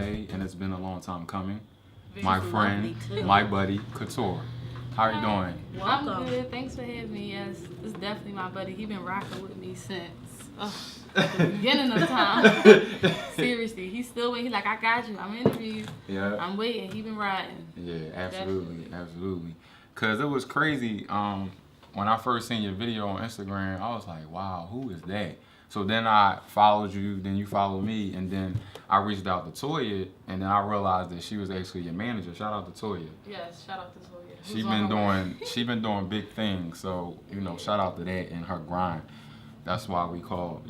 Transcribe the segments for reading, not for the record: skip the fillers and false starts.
today, and it's been a long time coming. Very My friend, my buddy, Keturah. How are you doing? Well, I'm good. Thanks for having me. Yes, it's definitely my buddy. He been rocking with me since the beginning of time. Seriously, he's still waiting. He's like, I got you. I'm interviewing you. Yeah. I'm waiting. He been riding. Yeah, absolutely, absolutely. Cause it was crazy. When I first seen your video on Instagram, I was like, wow, who is that? So then I followed you, then you followed me, and then I reached out to Toya, and then I realized that she was actually your manager. Shout out to Toya. Yes, shout out to Toya. She been doing big things. So shout out to that and her grind. That's why we call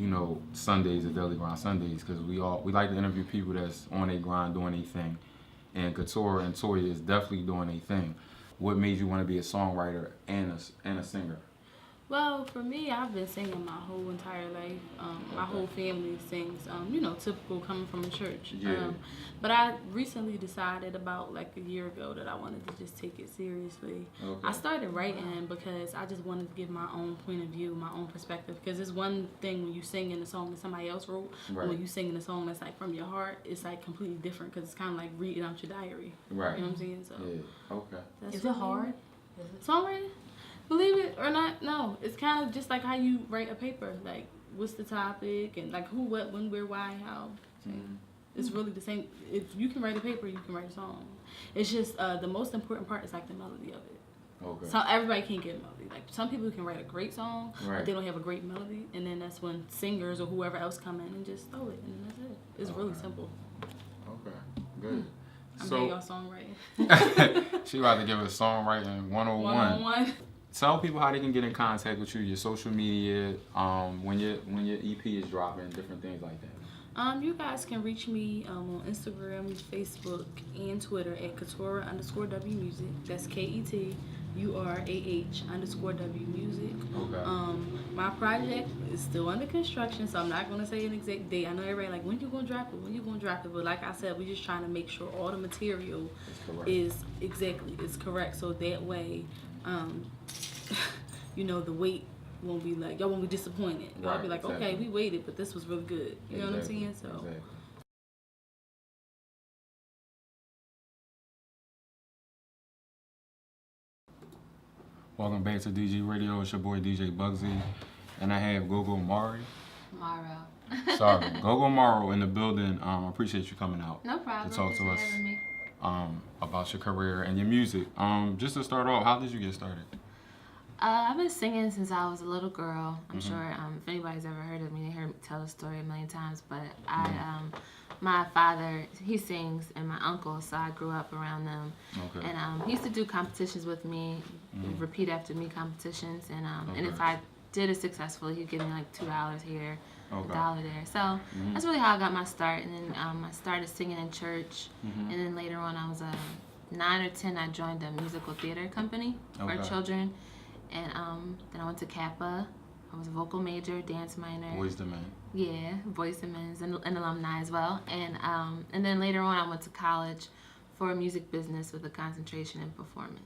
Sundays the Daily Grind Sundays, because we like to interview people that's on a grind doing a thing, and Keturah and Toya is definitely doing a thing. What made you want to be a songwriter and a singer? Well, for me, I've been singing my whole entire life. My whole family sings, typical coming from a church. Yeah. But I recently decided about like a year ago that I wanted to just take it seriously. Okay. I started writing because I just wanted to give my own point of view, my own perspective. Because it's one thing when you sing in a song that somebody else wrote, right. when you sing in a song that's like from your heart, it's like completely different because it's kind of like reading out your diary. Right. You know what I'm saying? So. Yeah. Okay. Is it hard? Songwriting? Believe it or not, no. It's kind of just like how you write a paper. Like, what's the topic and like who, what, when, where, why, how. Mm-hmm. It's really the same. If you can write a paper, you can write a song. It's just the most important part is like the melody of it. Okay. So everybody can't get a melody. Like some people can write a great song, right. but they don't have a great melody, and then that's when singers or whoever else come in and just throw it, and that's it. It's really simple. Okay. Good. I'm so, big on songwriting. She about to give us songwriting 101. 101. Tell people how they can get in contact with you, your social media, when your EP is dropping, different things like that. You guys can reach me on Instagram, Facebook, and Twitter at Keturah_W Music. That's KETURAH_W Music. Okay. My project is still under construction, so I'm not gonna say an exact date. I know everybody like, when you gonna drop it? When you gonna drop it? But like I said, we're just trying to make sure all the material is correct, so that way, the wait won't be like, y'all won't be disappointed. Y'all be like, okay, we waited, but this was really good. You know what I'm saying? So. Exactly. Welcome back to DG Radio. It's your boy DJ Bugsy, and I have Gogo Morrow. Sorry, Gogo Morrow in the building. Appreciate you coming out. No problem. To talk to us having me. About your career and your music. Just to start off, how did you get started? I've been singing since I was a little girl. I'm sure if anybody's ever heard of me, they heard me tell the story a million times. But my father, he sings, and my uncle, so I grew up around them. Okay. And he used to do competitions with me, repeat after me competitions. And if I did it successfully, he'd give me like $2 here, $1 there. So that's really how I got my start. And then I started singing in church. And then later on, I was 9 or 10, I joined a musical theater company for children. And then I went to Kappa. I was a vocal major, dance minor. Boys to Men. Yeah, Boys to Men, and alumni as well. And then later on, I went to college for music business with a concentration in performance.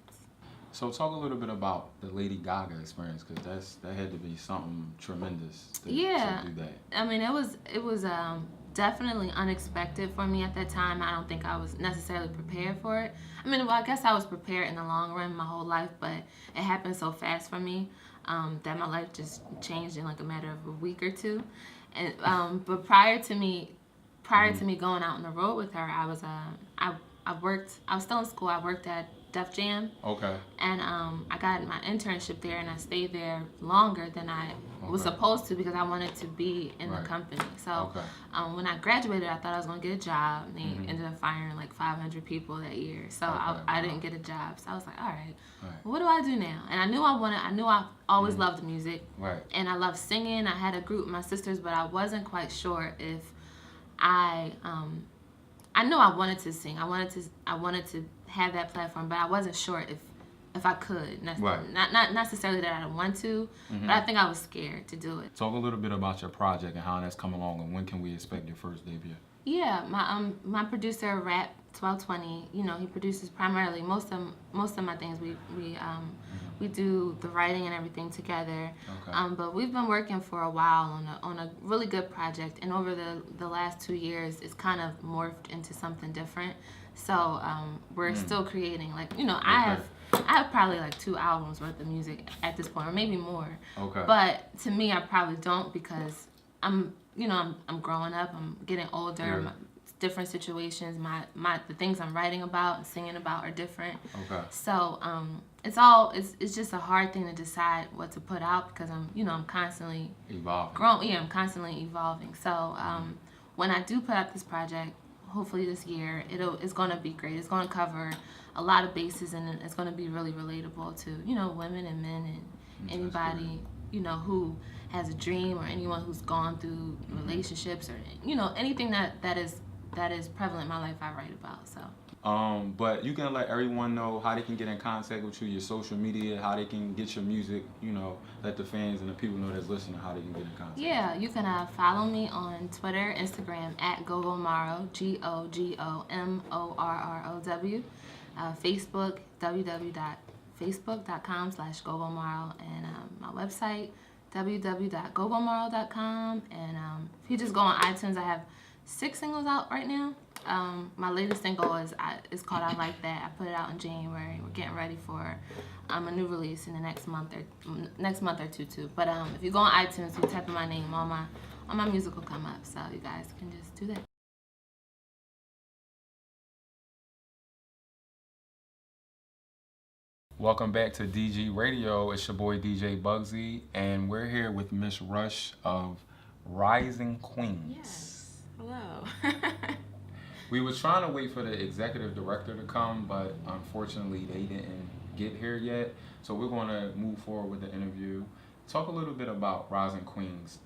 So talk a little bit about the Lady Gaga experience, because that had to be something tremendous to do that. I mean, it was definitely unexpected for me at that time. I don't think I was necessarily prepared for it. I mean, well, I guess I was prepared in the long run my whole life, but it happened so fast for me that my life just changed in like a matter of a week or two. And but prior to me going out on the road with her, I was still in school. I worked at Def Jam. Okay. And I got my internship there, and I stayed there longer than I was supposed to because I wanted to be in the company. So when I graduated, I thought I was going to get a job, and they ended up firing like 500 people that year. So I didn't get a job. So I was like, all right, well, what do I do now? And I knew I always loved music. Right. And I loved singing. I had a group with my sisters, but I wasn't quite sure if I knew I wanted to sing. I wanted to have that platform, but I wasn't sure if I could. Not necessarily that I didn't want to, but I think I was scared to do it. Talk a little bit about your project and how that's come along, and when can we expect your first debut? Yeah, my producer, rap 1220. You know, he produces primarily most of my things. We do the writing and everything together. Okay. But we've been working for a while on a really good project, and over the last 2 years, it's kind of morphed into something different. So we're still creating. Like, you know, Okay. I have probably like 2 albums worth of music at this point, or maybe more. Okay. But to me, I probably don't, because I'm growing up. I'm getting older. Yeah. Different situations. The things I'm writing about and singing about are different. Okay. So it's just a hard thing to decide what to put out, because I'm constantly evolving. Growing. Yeah, I'm constantly evolving. So when I do put out this project, hopefully this year, it's gonna be great. It's gonna cover a lot of bases, and it's gonna be really relatable to women and men and anybody who has a dream, or anyone who's gone through relationships, or anything that is prevalent in my life, I write about. So. But you can let everyone know how they can get in contact with you, your social media, how they can get your music, let the fans and the people know that's listening how they can get in contact. Yeah, you can follow me on Twitter, Instagram at Gogo Morrow, GOGOMORROW, Facebook, www.facebook.com/GogoMorrow, and my website, www.gogomorrow.com, and if you just go on iTunes, I have 6 singles out right now. My latest single is called "I Like That." I put it out in January. We're getting ready for a new release in the next month or two too. But if you go on iTunes, you type in my name, all my music will come up. So you guys can just do that. Welcome back to DG Radio. It's your boy DJ Bugsy, and we're here with Miss Rush of Rising Queens. Yes. Hello. We was trying to wait for the executive director to come, but unfortunately they didn't get here yet. So we're going to move forward with the interview. Talk a little bit about Rising Queens,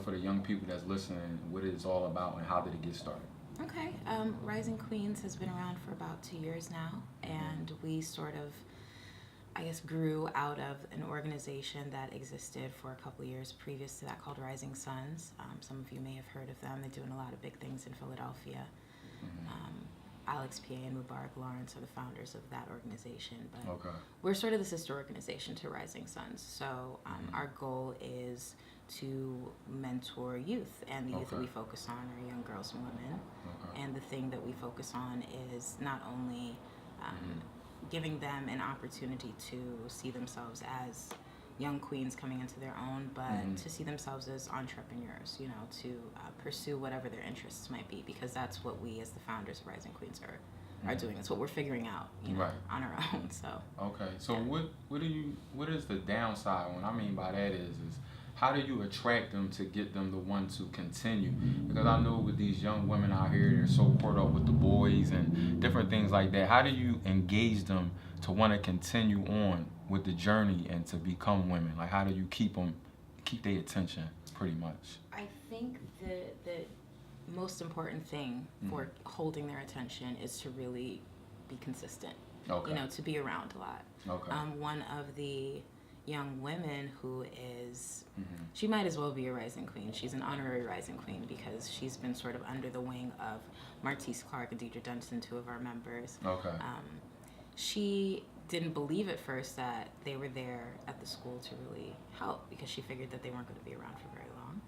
for the young people that's listening, what it's all about and how did it get started. Okay. Rising Queens has been around for about 2 years now, and we sort of, grew out of an organization that existed for a couple of years previous to that called Rising Suns. Some of you may have heard of them. They're doing a lot of big things in Philadelphia. Alex P.A. and Mubarak Lawrence are the founders of that organization, but we're sort of the sister organization to Rising Suns. So our goal is to mentor youth, and the youth that we focus on are young girls and women. And the thing that we focus on is not only giving them an opportunity to see themselves as young queens coming into their own, but to see themselves as entrepreneurs, to pursue whatever their interests might be, because that's what we as the founders of Rising Queens are doing. It's what we're figuring out, on our own. So So what is the downside? What I mean by that is how do you attract them to get them to want to continue? Because I know with these young women out here, they're so caught up with the boys and different things like that. How do you engage them to want to continue on with the journey and to become women? Like, how do you keep their attention, pretty much? I think the most important thing for holding their attention is to really be consistent. To be around a lot. One of the young women who is, she might as well be a Rising Queen. She's an honorary Rising Queen because she's been sort of under the wing of Martise Clark and Deidre Dunson, 2 of our members. She didn't believe at first that they were there at the school to really help, because she figured that they weren't going to be around for very long.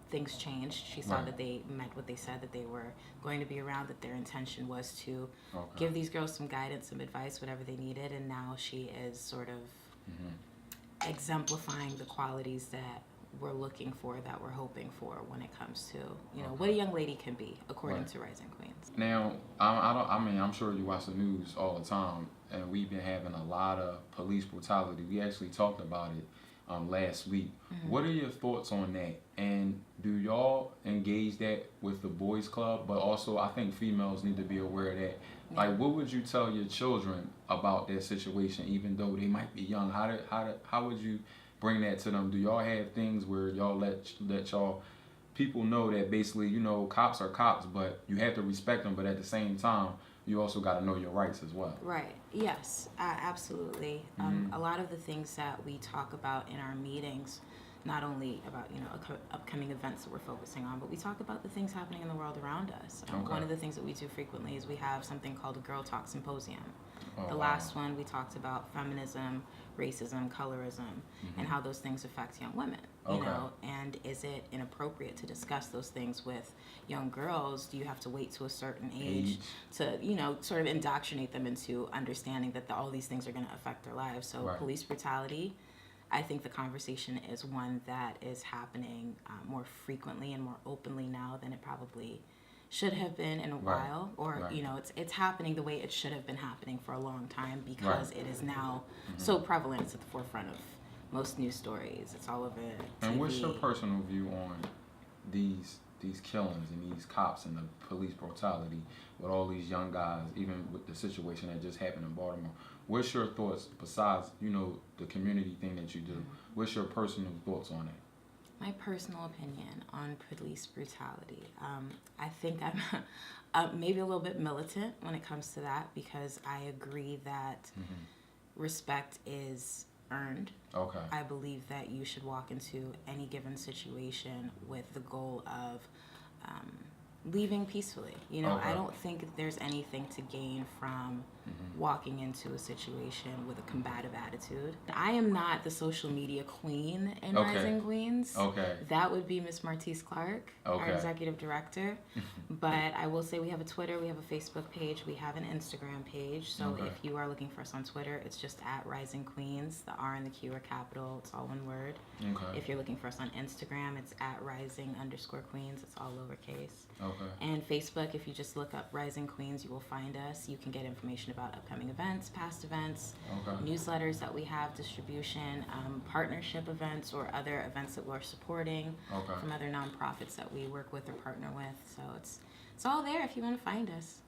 Things changed. She saw that they meant what they said, that they were going to be around, that their intention was to give these girls some guidance, some advice, whatever they needed, and now she is sort of exemplifying the qualities that we're looking for, that we're hoping for when it comes to what a young lady can be according to Rising Queens. Now, I'm sure you watch the news all the time, and we've been having a lot of police brutality. We actually talked about it last week. What are your thoughts on that? And do y'all engage that with the boys club? But also, I think females need to be aware of that. Like, what would you tell your children about that situation, even though they might be young? How would you bring that to them? Do y'all have things where y'all let y'all people know that basically, cops are cops, but you have to respect them, but at the same time, you also got to know your rights as well. Right. Yes, absolutely. A lot of the things that we talk about in our meetings not only about, you know, upcoming events that we're focusing on, but we talk about the things happening in the world around us. One of the things that we do frequently is we have something called a Girl Talk Symposium. The last one we talked about feminism, racism, colorism, and how those things affect young women. You know, and is it inappropriate to discuss those things with young girls? Do you have to wait to a certain age to, you know, sort of indoctrinate them into understanding that all these things are going to affect their lives? So police brutality, I think the conversation is one that is happening more frequently and more openly now than it probably should have been in a while, or you know, it's happening the way it should have been happening for a long time, because it is now so prevalent. It's at the forefront of most news stories. It's all over TV. And what's your personal view on these killings and these cops and the police brutality with all these young guys, even with the situation that just happened in Baltimore? What's your thoughts, besides, you know, the community thing that you do? What's your personal thoughts on it? My personal opinion on police brutality. I think I'm maybe a little bit militant when it comes to that, because I agree that respect is earned. I believe that you should walk into any given situation with the goal of leaving peacefully. You know, I don't think there's anything to gain from walking into a situation with a combative attitude. I am not the social media queen in Rising Queens. That would be Miss Martise Clark, our executive director. But I will say we have a Twitter, we have a Facebook page, we have an Instagram page. So if you are looking for us on Twitter, it's just at Rising Queens. The R and the Q are capital. It's all one word. If you're looking for us on Instagram, it's at Rising_Queens. It's all lowercase. And Facebook, if you just look up Rising Queens, you will find us. You can get information about upcoming events, past events, newsletters that we have, distribution, partnership events, or other events that we're supporting from other nonprofits that we work with or partner with. So it's all there if you want to find us.